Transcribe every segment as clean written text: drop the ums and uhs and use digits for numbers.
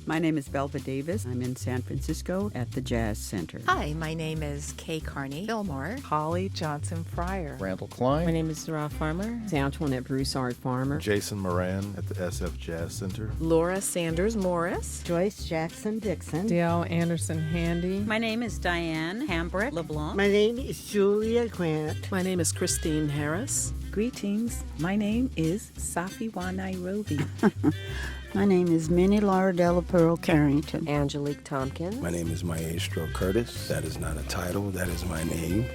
My name is Belva Davis. I'm in San Francisco at the Jazz Center. Hi, my name is Kay Carney Fillmore. Holly Johnson Fryer. Randall Klein. My name is Sarah Farmer. Antoinette Broussard Farmer. Jason Moran at the SFJazz Center. Laura Sanders Morris. Joyce Jackson Dixon. Dale Anderson Handy. My name is Diane Hambrick LeBlanc. My name is Julia Grant. My name is Christine Harris. Greetings. My name is Safi Wa Nairobi. My name is Minnie Laura Della Pearl Carrington. Angelique Tompkins. My name is Maestro Curtis. That is not a title, that is my name.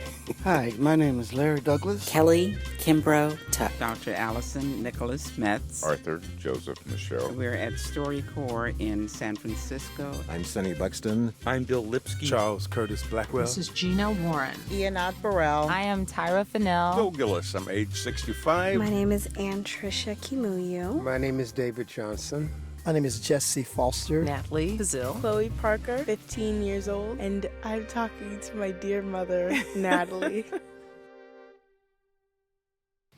Hi, my name is Larry Douglas. Kelly Kimbrough Tuck. Dr. Allison Nicholas Metz. Arthur Joseph Michaud. We're at StoryCorps in San Francisco. I'm Sonny Buxton. I'm Bill Lipsky. Charles Curtis Blackwell. This is Gina Warren. Ianat Burrell. I am Tyra Fennell. Bill Gillis. I'm age 65. My name is Ann Tricia Kimuyu. My name is David Johnson. My name is Jesse Foster. Natalie Bazil. Chloe Parker, 15 years old, and I'm talking to my dear mother, Natalie.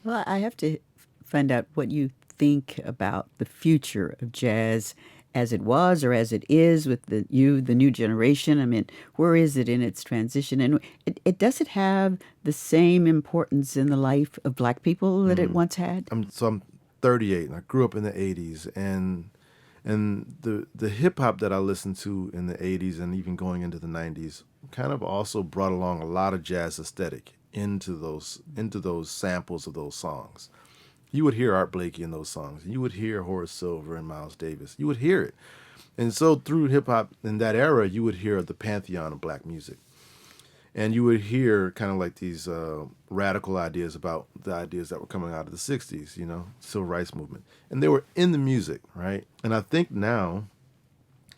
Well, I have to find out what you think about the future of jazz as it was or as it is with the new generation. I mean, where is it in its transition? And it does it have the same importance in the life of Black people that it once had? I'm 38, and I grew up in the 80s, and the hip-hop that I listened to in the 80s and even going into the 90s kind of also brought along a lot of jazz aesthetic into those samples of those songs. You would hear Art Blakey in those songs. You would hear Horace Silver and Miles Davis. You would hear it. And so through hip-hop in that era, you would hear the pantheon of Black music. And you would hear kind of like these radical ideas about the ideas that were coming out of the 60s, civil rights movement. And they were in the music, right? And I think now,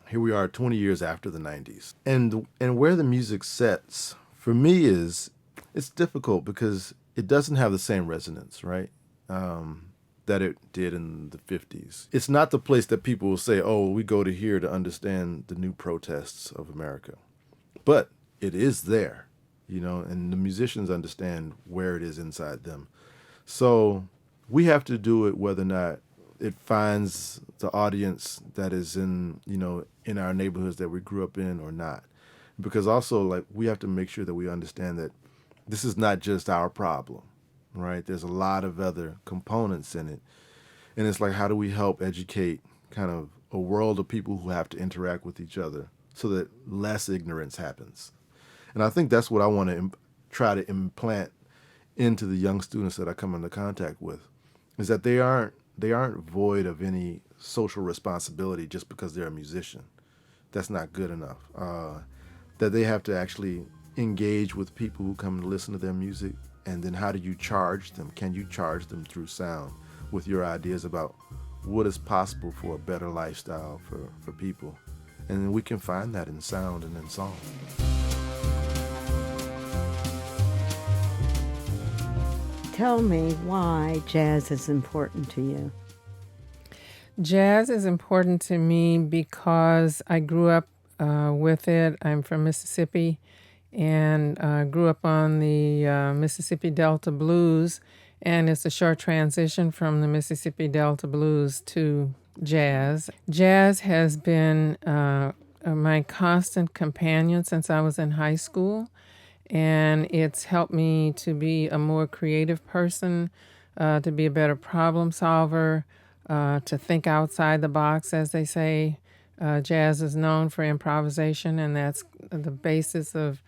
here we are 20 years after the 90s. And where the music sets, for me, it's difficult because it doesn't have the same resonance, right, that it did in the 50s. It's not the place that people will say, oh, we go to here to understand the new protests of America. But it is there. And the musicians understand where it is inside them. So we have to do it whether or not it finds the audience that is in our neighborhoods that we grew up in or not. Because also, we have to make sure that we understand that this is not just our problem, right? There's a lot of other components in it. And it's like, how do we help educate kind of a world of people who have to interact with each other so that less ignorance happens? And I think that's what I want to try to implant into the young students that I come into contact with, is that they aren't void of any social responsibility just because they're a musician. That's not good enough. That they have to actually engage with people who come to listen to their music, and then how do you charge them? Can you charge them through sound with your ideas about what is possible for a better lifestyle for people? And we can find that in sound and in song. Tell me why jazz is important to you. Jazz is important to me because I grew up with it. I'm from Mississippi and grew up on the Mississippi Delta Blues, and it's a short transition from the Mississippi Delta Blues to jazz. Jazz has been my constant companion since I was in high school. And it's helped me to be a more creative person, to be a better problem solver, to think outside the box, as they say. Jazz is known for improvisation, and that's the basis of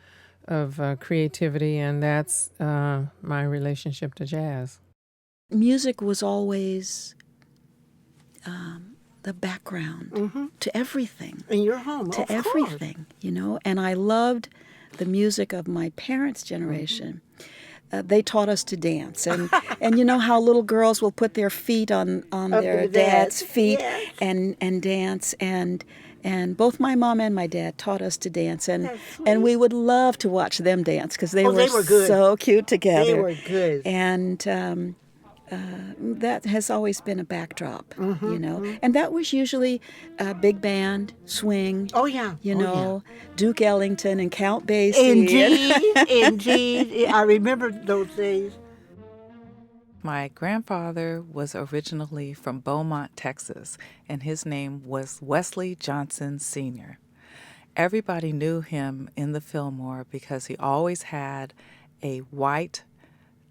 creativity, and that's my relationship to jazz. Music was always the background to everything. In your home, to everything, and I loved the music of my parents' generation. They taught us to dance, and you know how little girls will put their feet on their dad's feet, yes, and dance, and both my mom and my dad taught us to dance, and we would love to watch them dance because they were good. So cute together. They were good, and that has always been a backdrop, and that was usually big band, swing. Oh yeah, Duke Ellington and Count Basie. Indeed. I remember those days. My grandfather was originally from Beaumont, Texas, and his name was Wesley Johnson Sr. Everybody knew him in the Fillmore because he always had a white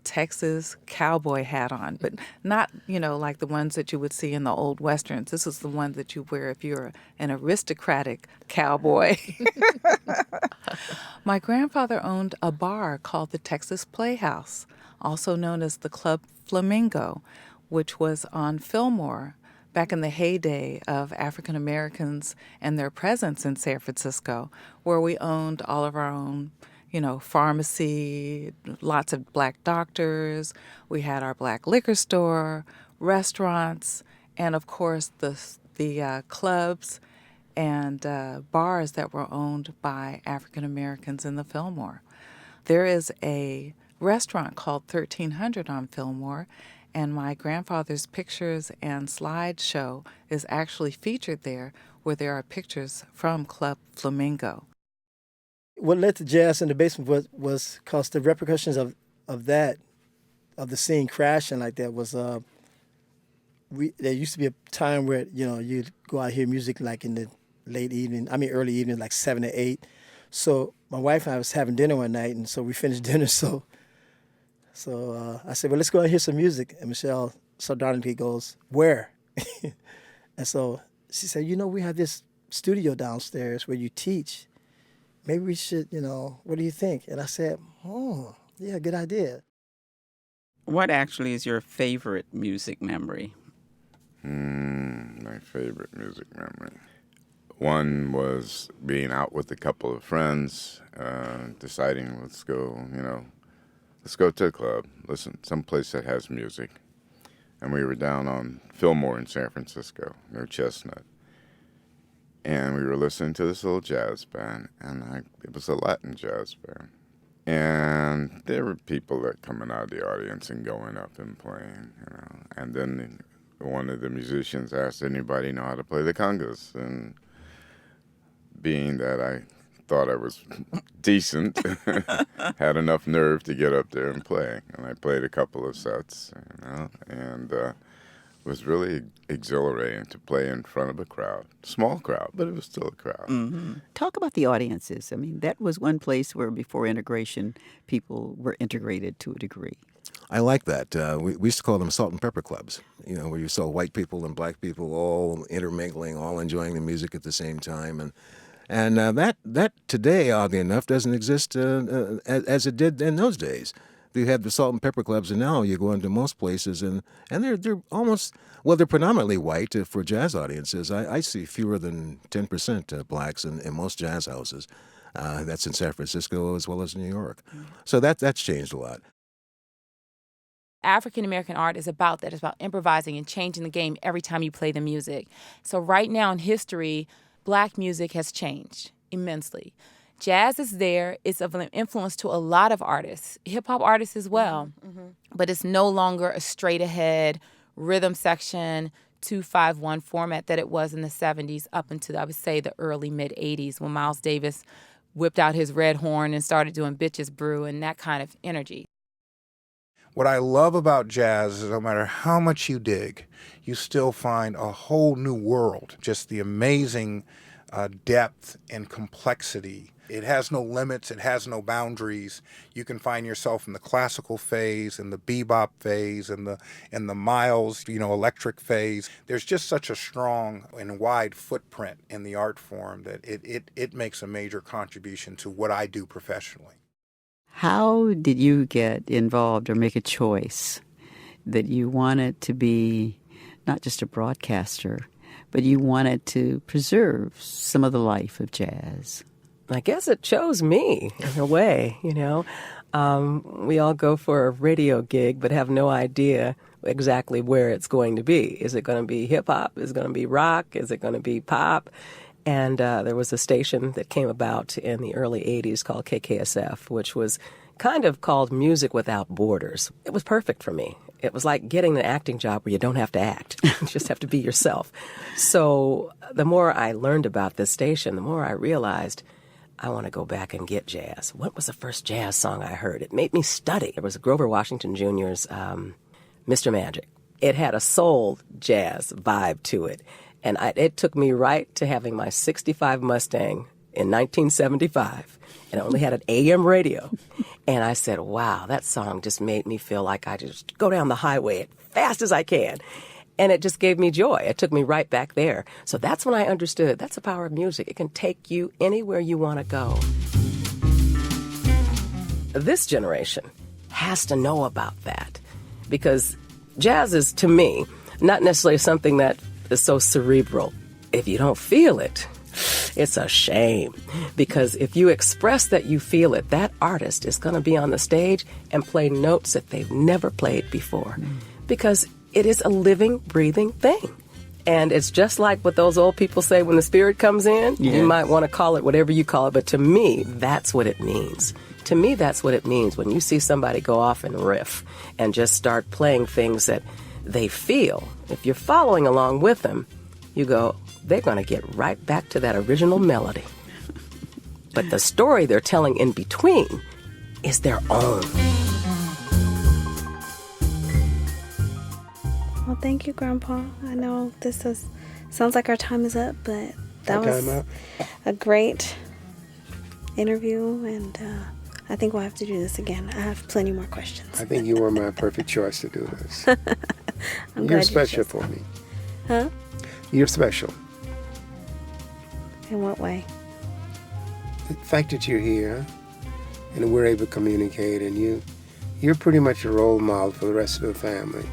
Texas cowboy hat on, but not, like the ones that you would see in the old Westerns. This is the one that you wear if you're an aristocratic cowboy. My grandfather owned a bar called the Texas Playhouse, also known as the Club Flamingo, which was on Fillmore back in the heyday of African Americans and their presence in San Francisco, where we owned all of our own pharmacy, lots of black doctors. We had our black liquor store, restaurants, and of course the clubs and bars that were owned by African Americans in the Fillmore. There is a restaurant called 1300 on Fillmore, and my grandfather's pictures and slideshow is actually featured there, where there are pictures from Club Flamingo. What led to jazz in the basement was because the repercussions of the scene crashing like that was there used to be a time where you'd go out and hear music like in the early evening, like 7 to 8. So my wife and I was having dinner one night, and so we finished dinner. So I said, well, let's go out and hear some music. And Michelle sardonically goes, where? And so she said, we have this studio downstairs where you teach. Maybe we should, what do you think? And I said, yeah, good idea. What actually is your favorite music memory? My favorite music memory. One was being out with a couple of friends, deciding let's go to a club, listen, someplace that has music. And we were down on Fillmore in San Francisco, near Chestnut. And we were listening to this little jazz band, and it was a Latin jazz band. And there were people that coming out of the audience and going up and playing, And then one of the musicians asked, anybody know how to play the congas? And being that I thought I was decent, had enough nerve to get up there and play. And I played a couple of sets, and was really exhilarating to play in front of a crowd. Small crowd, but it was still a crowd. Mm-hmm. Talk about the audiences. I mean, that was one place where before integration, people were integrated to a degree. I like that. We used to call them salt and pepper clubs, where you saw white people and black people all intermingling, all enjoying the music at the same time. And that today, oddly enough, doesn't exist as it did in those days. You had the salt and pepper clubs, and now you go into most places, and they're almost, they're predominantly white for jazz audiences. I see fewer than 10% blacks in most jazz houses. That's in San Francisco as well as New York. So that's changed a lot. African-American art is about that. It's about improvising and changing the game every time you play the music. So right now in history, black music has changed immensely. Jazz is there. It's of an influence to a lot of artists, hip-hop artists as well. Mm-hmm. But it's no longer a straight-ahead rhythm section, 2-5-1 format that it was in the 70s up until, I would say, the early, mid-80s when Miles Davis whipped out his red horn and started doing Bitches Brew and that kind of energy. What I love about jazz is no matter how much you dig, you still find a whole new world, just the amazing depth and complexity. It has no limits. It has no boundaries. You can find yourself in the classical phase, in the bebop phase, in the Miles, electric phase. There's just such a strong and wide footprint in the art form that it makes a major contribution to what I do professionally. How did you get involved or make a choice that you wanted to be not just a broadcaster, but you wanted to preserve some of the life of jazz? I guess it chose me in a way, We all go for a radio gig but have no idea exactly where it's going to be. Is it going to be hip-hop? Is it going to be rock? Is it going to be pop? And there was a station that came about in the early 80s called KKSF, which was kind of called Music Without Borders. It was perfect for me. It was like getting an acting job where you don't have to act. You just have to be yourself. So the more I learned about this station, the more I realized I want to go back and get jazz. What was the first jazz song I heard? It made me study. It was Grover Washington Jr.'s Mr. Magic. It had a soul jazz vibe to it. And it took me right to having my 65 Mustang in 1975. And it only had an AM radio. And I said, wow, that song just made me feel like I just go down the highway as fast as I can. And it just gave me joy. It took me right back there. So that's when I understood that's the power of music. It can take you anywhere you want to go. This generation has to know about that because jazz is, to me, not necessarily something that is so cerebral. If you don't feel it, it's a shame. Because if you express that you feel it, that artist is going to be on the stage and play notes that they've never played before. Because it is a living, breathing thing. And it's just like what those old people say when the spirit comes in. Yes. You might want to call it whatever you call it, but to me, that's what it means. To me, that's what it means when you see somebody go off and riff and just start playing things that they feel. If you're following along with them, you go, they're going to get right back to that original melody. But the story they're telling in between is their own. Well, thank you, Grandpa. I know sounds like our time is up, but that was a great interview, and I think we'll have to do this again. I have plenty more questions. I think you were my perfect choice to do this. You're special for me. Huh? You're special. In what way? The fact that you're here and we're able to communicate, and you're pretty much a role model for the rest of the family.